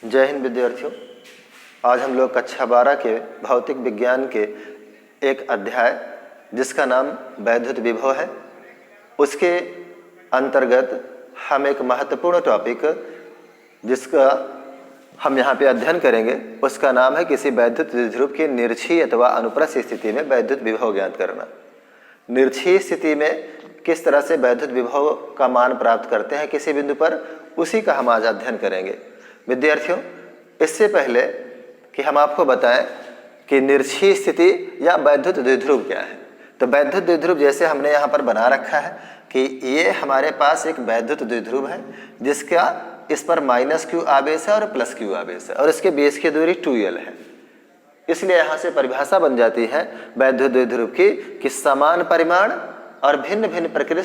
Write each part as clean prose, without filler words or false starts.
जय हिंद विद्यार्थियों। आज हम लोग कक्षा 12 के भौतिक विज्ञान के एक अध्याय जिसका नाम वैद्युत विभव है, उसके अंतर्गत हम एक महत्वपूर्ण टॉपिक जिसका हम यहाँ पे अध्ययन करेंगे उसका नाम है किसी वैद्युत द्विध्रुव की निर्छी अथवा अनुप्रस्थ स्थिति में वैद्युत विभव ज्ञात करना। निर्छी स्थिति में किस तरह से वैद्युत विभव का मान प्राप्त करते हैं किसी बिंदु पर, उसी का हम आज अध्ययन करेंगे। विद्यार्थियों, इससे पहले कि हम आपको बताएं कि निर्छी स्थिति या वैद्युत द्विध्रुव क्या है, तो वैद्युत द्विध्रुव जैसे हमने यहाँ पर बना रखा है कि ये हमारे पास एक वैद्युत द्विध्रुव है जिसका इस पर -q आवेश है और +q आवेश है और इसके बेस की दूरी 2l है। इसलिए यहाँ से परिभाषा बन जाती है वैद्युत द्विध्रुव की कि समान परिमाण और भिन्न भिन्न प्रकृति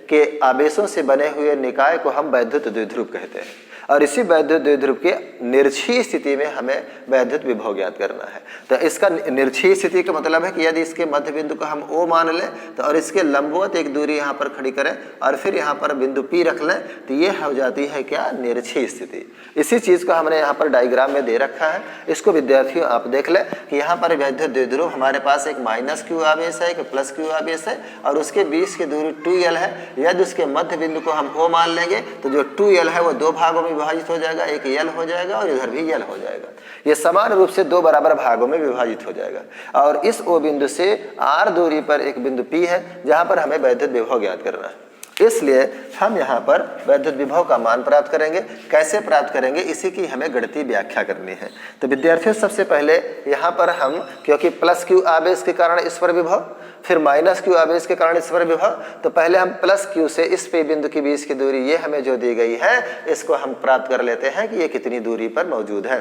के आवेशों से बने हुए निकाय को हम वैद्युत द्विध्रुव कहते हैं और इसी वैद्युत द्विध्रुव के निर्छी स्थिति में हमें वैद्युत विभव ज्ञात करना है। तो इसका निर्छी स्थिति का मतलब है कि यदि इसके मध्य बिंदु को हम O मान लें तो और इसके लंबवत एक दूरी यहाँ पर खड़ी करें और फिर यहाँ पर बिंदु P रख लें तो ये हो जाती है क्या, निर्छी स्थिति। इसी चीज़ को हमने यहाँ पर डायग्राम में दे रखा है। इसको विद्यार्थियों आप देख लें कि यहाँ पर वैद्युत द्विध्रुव हमारे पास एक -q आवेश है, एक +q आवेश है और उसके बीच की दूरी 2l है। यदि उसके मध्य बिंदु को हम O मान लेंगे तो जो 2l है वो दो भागों में विभाजित हो जाएगा, एक l हो जाएगा और इधर भी l हो जाएगा। ये समान रूप से दो बराबर भागों में विभाजित हो जाएगा और इस O बिंदु से r दूरी पर एक बिंदु P है जहां पर हमें वैद्युत विभव ज्ञात करना है। इसलिए हम यहाँ पर वैद्युत विभव का मान प्राप्त करेंगे। कैसे प्राप्त करेंगे, इसी की हमें गणितीय व्याख्या करनी है। तो विद्यार्थियों, सबसे पहले यहाँ पर हम, क्योंकि +q आवेश के कारण इस पर विभव, फिर -q आवेश के कारण इस पर विभव, तो पहले हम +q से इस पे बिंदु के बीच की दूरी ये हमें जो दी गई है इसको हम प्राप्त कर लेते हैं कि ये कितनी दूरी पर मौजूद है।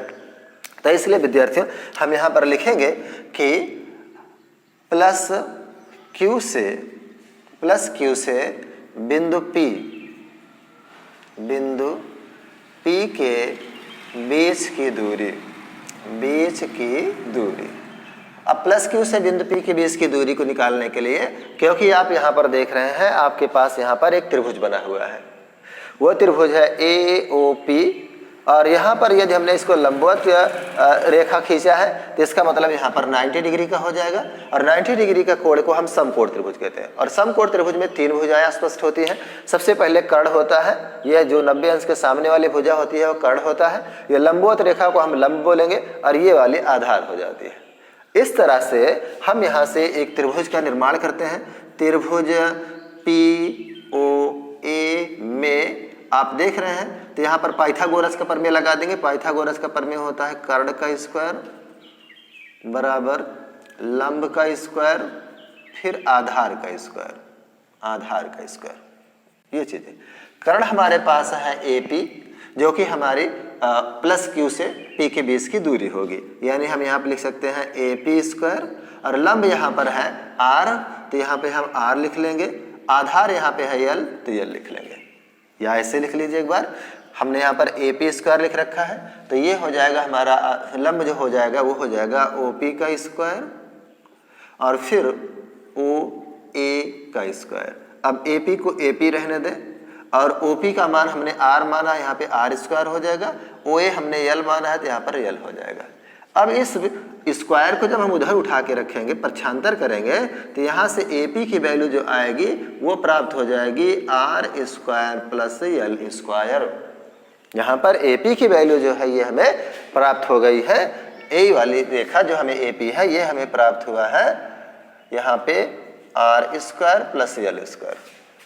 तो इसलिए विद्यार्थियों हम यहाँ पर लिखेंगे कि +q से बिंदु P के बीच की दूरी, अब +q से बिंदु P के बीच की दूरी को निकालने के लिए, क्योंकि आप यहाँ पर देख रहे हैं आपके पास यहाँ पर एक त्रिभुज बना हुआ है, वो त्रिभुज है AOP और यहाँ पर यदि हमने इसको लंबवत रेखा खींचा है तो इसका मतलब यहाँ पर 90 डिग्री का हो जाएगा और 90 डिग्री का कोण को हम समकोण त्रिभुज कहते हैं। और समकोण त्रिभुज में तीन भुजाएं स्पष्ट होती हैं। सबसे पहले कर्ण होता है, यह जो 90 अंश के सामने वाली भुजा होती है वो कर्ण होता है। ये लंबवत रेखा को हम लंब बोलेंगे और ये वाली आधार हो जाती है। इस तरह से हम यहाँ से एक त्रिभुज का निर्माण करते हैं। त्रिभुज POA में आप देख रहे हैं तो यहाँ पर पाइथागोरस का प्रमेय लगा देंगे। पाइथागोरस का प्रमेय होता है कर्ण का स्क्वायर बराबर लंब का स्क्वायर फिर आधार का स्क्वायर, ये चीजें। कर्ण हमारे पास है AP जो कि हमारी +q से P के बीच की दूरी होगी, यानी हम यहाँ पर लिख सकते हैं AP स्क्वायर और लंब यहाँ पर है R तो यहाँ पे हम R लिख लेंगे, आधार यहाँ पे है L तो L लिख लेंगे, या ऐसे लिख लीजिए एक बार। हमने यहाँ पर AP स्क्वायर लिख रखा है तो ये हो जाएगा हमारा लंब जो हो जाएगा वो हो जाएगा OP का स्क्वायर और फिर OA का स्क्वायर। अब AP को AP रहने दें और OP का मान हमने R माना, यहाँ पे R स्क्वायर हो जाएगा। OA हमने L माना है तो यहाँ पर L हो जाएगा। अब इस स्क्वायर को जब हम उधर उठा के रखेंगे, पक्षांतर करेंगे तो यहाँ से AP की वैल्यू जो आएगी वो प्राप्त हो जाएगी R square plus L square. यहाँ पर AP की वैल्यू जो है ये हमें प्राप्त हो गई है। A वाली रेखा जो हमें AP है ये हमें प्राप्त हुआ है यहाँ पे R square plus L square.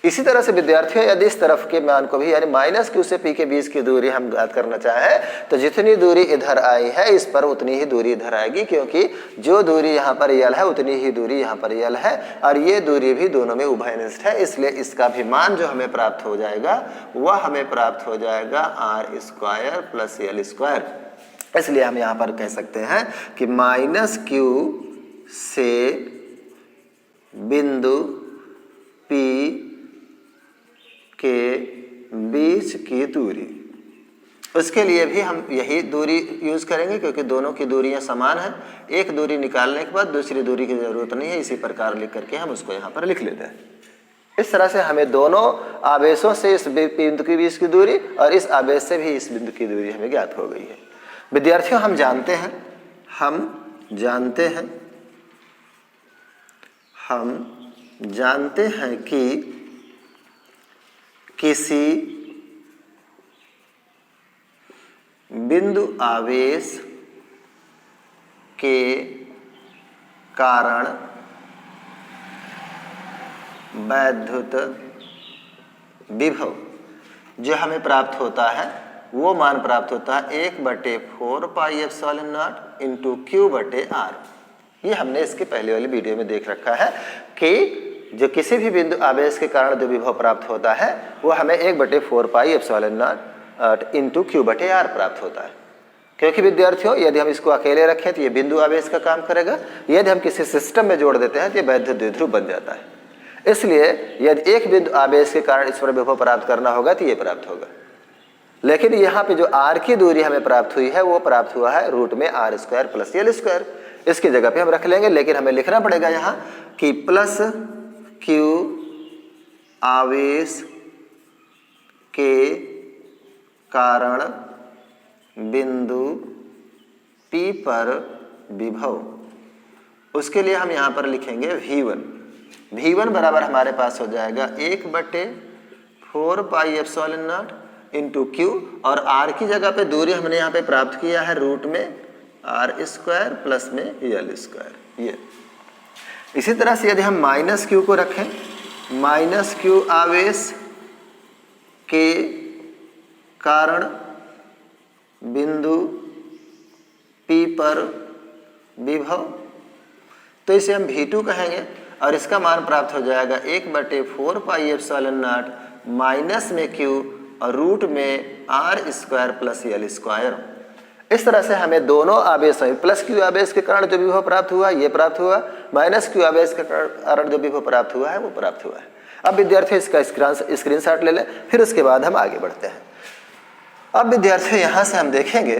इसी तरह से विद्यार्थियों, यदि इस तरफ के मान को भी यानी -q से P के बीच की दूरी हम ज्ञात करना चाहें तो जितनी दूरी इधर आई है इस पर उतनी ही दूरी इधर आएगी, क्योंकि जो दूरी यहाँ पर L है उतनी ही दूरी यहाँ पर L है और ये दूरी भी दोनों में उभयनिष्ठ है। इसलिए इसका भी मान जो हमें प्राप्त हो जाएगा वह हमें प्राप्त हो जाएगा R square plus L square. इसलिए हम यहाँ पर कह सकते हैं कि -q से बिंदु P के बीच की दूरी, उसके लिए भी हम यही दूरी यूज करेंगे क्योंकि दोनों की दूरियां समान हैं। एक दूरी निकालने के बाद दूसरी दूरी की जरूरत नहीं है, इसी प्रकार लिख करके हम उसको यहाँ पर लिख लेते हैं। इस तरह से हमें दोनों आवेशों से इस बिंदु के बीच की दूरी और इस आवेश से भी इस बिंदु की दूरी हमें ज्ञात हो गई है। विद्यार्थियों, हम जानते हैं कि किसी बिंदु आवेश के कारण वैद्युत विभव जो हमें प्राप्त होता है वो मान प्राप्त होता है 1/4 pi epsilon not into Q बटे आर। ये हमने इसके पहले वाली वीडियो में देख रखा है कि जो किसी भी बिंदु आवेश के कारण जो विभव प्राप्त होता है वो हमें 1/4 pi epsilon not into Q बटे आर प्राप्त होता है। क्योंकि विद्यार्थियों, यदि हम इसको अकेले रखें तो ये बिंदु आवेश का काम करेगा, यदि हम किसी सिस्टम में जोड़ देते हैं तो ये वैद्युत द्विध्रुव बन जाता है। इसलिए यदि एक बिंदु आवेश के कारण इस पर विभव प्राप्त करना होगा तो ये प्राप्त होगा। लेकिन यहाँ पे जो आर की दूरी हमें प्राप्त हुई है वो प्राप्त हुआ है रूट में r² + l²। इसकी जगह पे हम रख लेंगे, लेकिन हमें लिखना पड़ेगा यहाँ कि प्लस क्यू आवेश के कारण बिंदु P पर विभव। उसके लिए हम यहाँ पर लिखेंगे V1 बराबर हमारे पास हो जाएगा 1/4 pi epsilon not into Q, और r की जगह पे दूरी हमने यहाँ पे प्राप्त किया है रूट में r² प्लस में l²। ये इसी तरह से यदि हम माइनस क्यू को रखें, माइनस क्यू आवेश के कारण बिंदु P पर विभव, तो इसे हम V2 कहेंगे और इसका मान प्राप्त हो जाएगा 1/4 पाई एप्सिलॉन नॉट माइनस में क्यू और रूट में r² प्लस l²। इस तरह से हमें दोनों आवेशों प्लस क्यू आवेश के कारण जो विभव प्राप्त हुआ ये प्राप्त हुआ, माइनस क्यू आवेश के कारण जो विभव प्राप्त हुआ है वो प्राप्त हुआ है। अब विद्यार्थी इसका स्क्रीनशॉट ले लें, फिर उसके बाद हम आगे बढ़ते हैं। अब विद्यार्थियों यहाँ से हम देखेंगे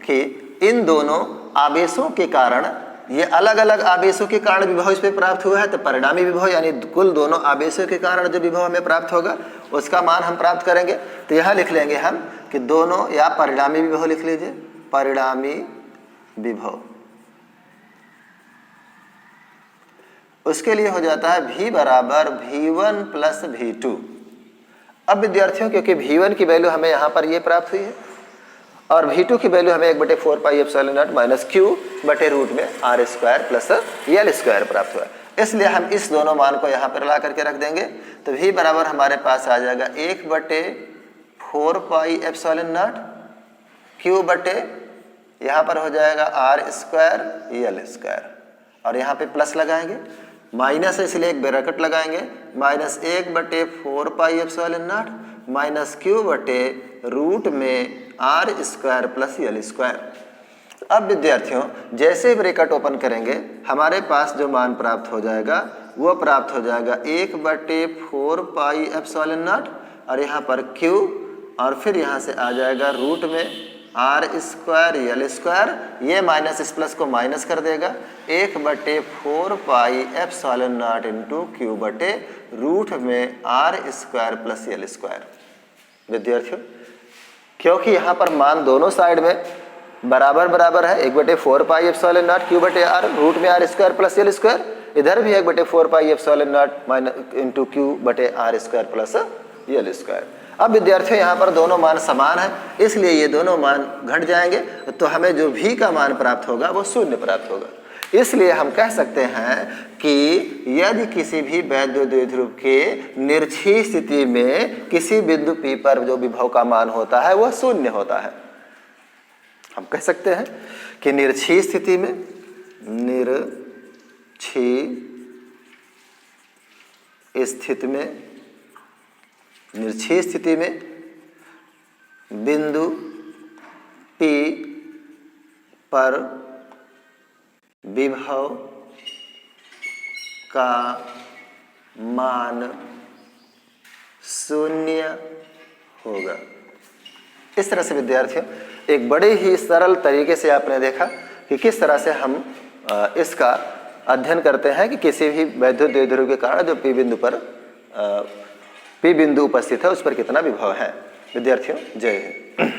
कि इन दोनों आवेशों के कारण, ये अलग अलग आवेशों के कारण विभव इस पे प्राप्त हुआ है, तो परिणामी विभव यानी कुल दोनों आवेशों के कारण जो विभव हमें प्राप्त होगा उसका मान हम प्राप्त करेंगे। तो यहाँ लिख लेंगे हम कि दोनों, या परिणामी विभव लिख लीजिए, परिणामी विभव। उसके लिए हो जाता है V बराबर V1 + V2। अब विद्यार्थियों, क्योंकि V1 की वैल्यू हमें यहाँ पर ये प्राप्त हुई है और V2 की वैल्यू हमें 1/4 pi epsilon not minus Q बटे रूट में r² प्लस l² प्राप्त हुआ, इसलिए हम इस दोनों मान को यहाँ पर ला करके रख देंगे। तो V बराबर हमारे पास आ जाएगा 1/4 पाई एप्सिलॉन नॉट क्यू बटे, यहाँ पर हो जाएगा r² l², और यहाँ पे प्लस लगाएंगे, माइनस है इसलिए एक ब्रैकेट लगाएंगे, minus 1/4 pi epsilon not minus Q बटे रूट में r² प्लस l²। अब विद्यार्थियों, जैसे ब्रैकेट ओपन करेंगे हमारे पास जो मान प्राप्त हो जाएगा वो प्राप्त हो जाएगा 1/4 पाई एप्सिलॉन नॉट और यहाँ पर q, और फिर यहाँ से आ जाएगा रूट में r² l²। ये माइनस इस प्लस को माइनस कर देगा, 1/4 pi epsilon not into Q बटे रूट में r² प्लस l²। विद्यार्थियों, क्योंकि यहाँ पर मान दोनों साइड में बराबर है, 1/4 पाई एप्सिलॉन नॉट क्यू बटे r रूट में r² प्लस l², इधर भी 1/4 pi epsilon not minus into Q बटे r² प्लस l²। अब विद्यार्थियों, यहाँ पर दोनों मान समान है, इसलिए ये दोनों मान घट जाएंगे, तो हमें जो V का मान प्राप्त होगा वो 0 प्राप्त होगा। इसलिए हम कह सकते हैं कि यदि किसी भी वैद्युत द्विध्रुव के निर्छी स्थिति में किसी बिंदु P पर जो विभव का मान होता है वह 0 होता है। हम कह सकते हैं कि निर्छी स्थिति में बिंदु P पर विभव का मान 0 होगा। इस तरह से विद्यार्थियों, एक बड़े ही सरल तरीके से आपने देखा कि किस तरह से हम इसका अध्ययन करते हैं कि किसी भी वैद्युत द्विध्रुव के कारण जो पी बिंदु उपस्थित है उस पर कितना विभव है। विद्यार्थियों, जय हिंद।